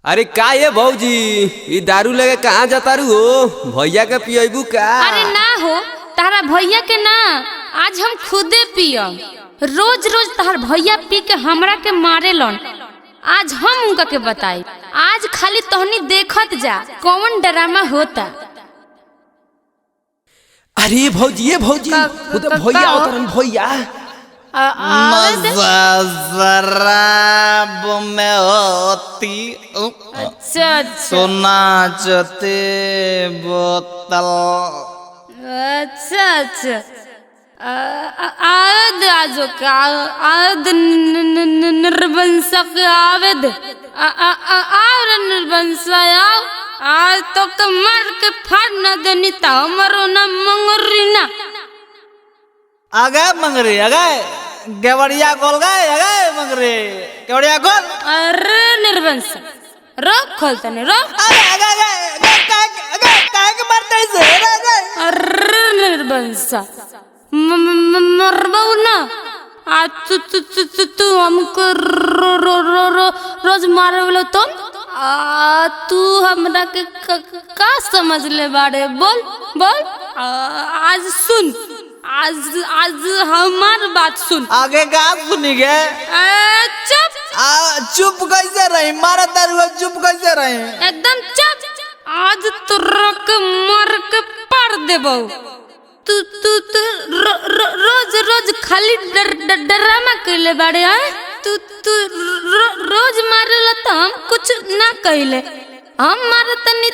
अरे का ये भौजी ये दारू लगे कहाँ जाता रू हो भैया के पियबू का? अरे ना हो तारा भैया के ना, आज हम खुदे पियम। रोज रोज तार भैया पी के हमरा के मारे लन, आज हम उनका के बताई। आज खाली तोहनी देखत जा कौन ड्रामा होता। अरे भौजी ये भौजी उधर भैया उधर भैया शराब में होती अच्छा सोना चते बोतल। अच्छा अच्छा आवेद आजो का आवेद निर्वंशक आवेद और निर्वंश आओ आज तो मार के फाड़ न देनी ता हमारो ना मंगरी ना आगे मंगरे आगे गेवड़िया खोल गए आगे मंगरे गेवड़िया खोल। अरे निर्वंश रोक खोलता नहीं रोक। आगे आगे आगे काहे के मारते इसे? अरे निर्वंश मरबो ना आज तू हमको रोज मारे बोलो तुम तू हमरा के का समझ ले बाड़े? बोल बोल आज सुन, आज हमार बात सुन। आगे का सुनी गे? चुप चुप कैसे रही? मारा दारू चुप कैसे रही? एकदम चुप। आज तो रख मार के पार देबो। तू तू तू रोज रोज खाली ड्रामा करले बाड़े हैं। तू रोज मारेला तो हम कुछ ना कहले, हम मारत नहीं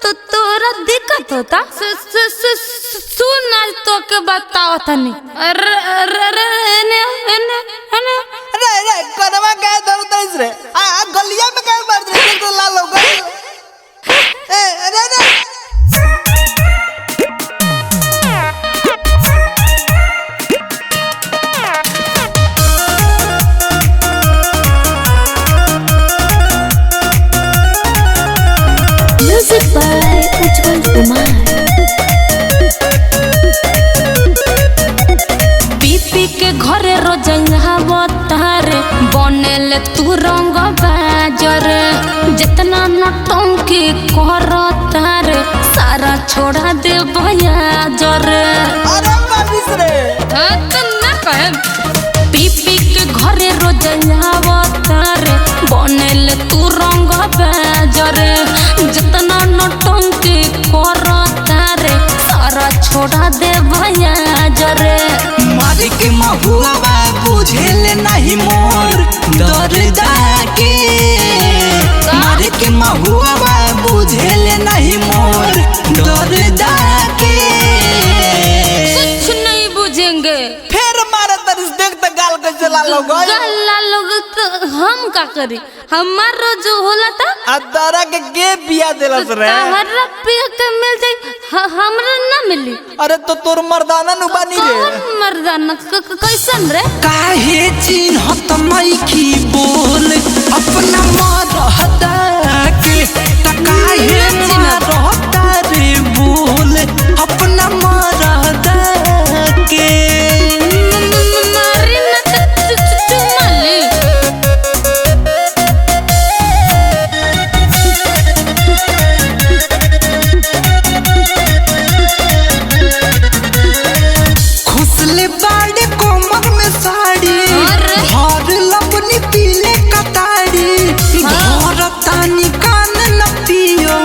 तो तोरा दिक्कत होता। सुन आज तो के बताओ तनी। अरे कदमा क्या दौड़ता इस रे? गलिया में क्या मार रहे हैं? तो लालो गली अरे के घरे रोजंगा बतारे बनेले तू रंग बाजर, जितना नटंकी करता रे सारा छोड़ा दे बयाजर। अरे बाबिस रे तुम ना कहे पीपी के घरे रोजंगा बतारे बनेले तू रंग बाजर, जितना नटंकी करता रे सारा छोड़ा दे बयाजर। मारे के महुआ बुझेले नहीं मोर दर्दा के, मारे के महुआ बुझेले नहीं मोर दर्दा के। कुछ नहीं बुझेंगे फिर मारा तरिस देख त गाल कैसे लालो गई? गाल लालो तो हम का करी? हमारो जो होला था अदारा के बिया देलस रे। हमारा पिया के मिल जाई हमरा ना मिली। अरे तो तोर मर्दाना नु बानी रे। कौन मर्दाना कैसन रे? काहे चिन्हत मैखी बोल अपना मरहदा के, त काहे मरहदा रे बोल अपना मरहदा के। मारी ना चुमाली खुसले बाड़े कोमर में साड़ी भर लपनी पीले कताड़ी भर तानी कान न पियो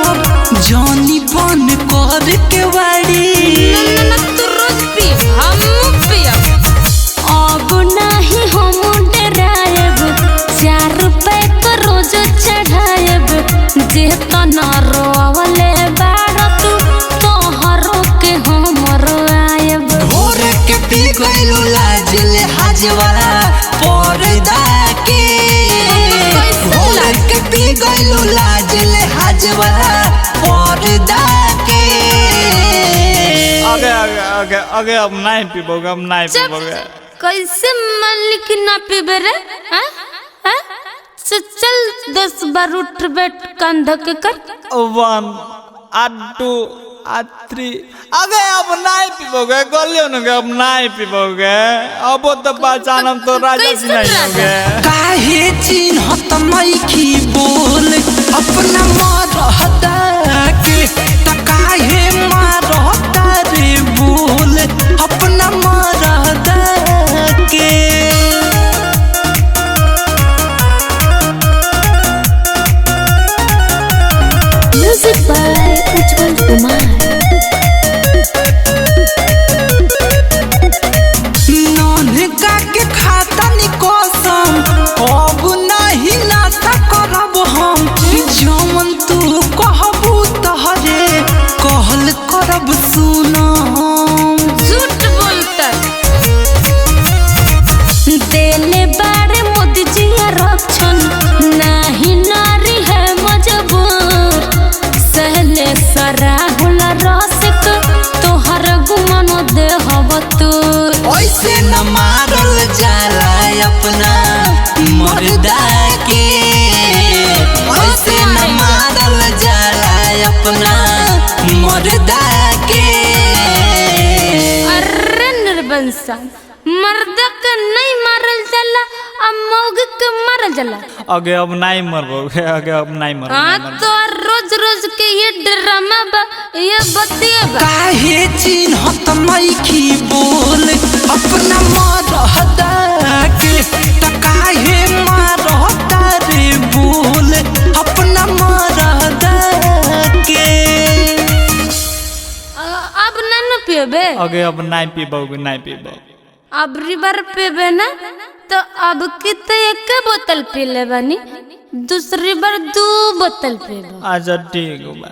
जानी बन कर के वाड़ी। तू रोज पी हम पिया अब नहीं हम डराएब, 4 रुपए को रोज चढ़ाएब। जे तना रोवले बाड़ तू तोहरो के हमर आएब। भोर के पी गइलो लाज ले हाजवाला पर्दा के, भोर के पी गइलो लाज ले हाजवाला पर्दा के। आगे आगे आगे आगे अब नहीं पीबोगे, अब नहीं पीबोगे। कैसे मालिक ना पीबे रे? चल 10 बार उठ बैठ कंध के कर। 1 2 3 आगे अब नहीं पीबोगे, गलियों ने अब नहीं पीबोगे। अब तो पहचान हम तो राजा जी नहीं होगे। काहे चिन्हत मैखी बोल उज्जवल कुमार। नन्हका के खाता निकोसम अब नहीं नाता करब हम जमन तू कहबू तहरे कहल करब सुनम। झूठ बोलता देले बारे मोदी जी आरक्षण नहीं नारी है मजबूर सहले सरा होला रसिक तोहर गुमनो दे हब तूर। ऐसे न मारल जाला अपना मर्दा के, ऐसे न मारल जाला अपना मर्दा के। अरे निर्बंसा मर्द के नहीं मारल जाला अब मौग के मारल जाला। आगे अब नहीं मरबोगे, आगे अब नहीं मरबोगे। हाँ तो रोज रोज के ये ड्रामा बा ये बतिया बा। काहे चिन्हत नइखी बोल अपना मरदा के, त काहे मारता रे बोल अपना मरदा के। अब न पियबे, आगे अब नहीं पीबोगे, नहीं पीबो। अब रिवर पियबे ना तो अब कितने एक बोतल पी ले बानी, दूसरी बार 2 बोतल पीबो। अच्छा ठीक है।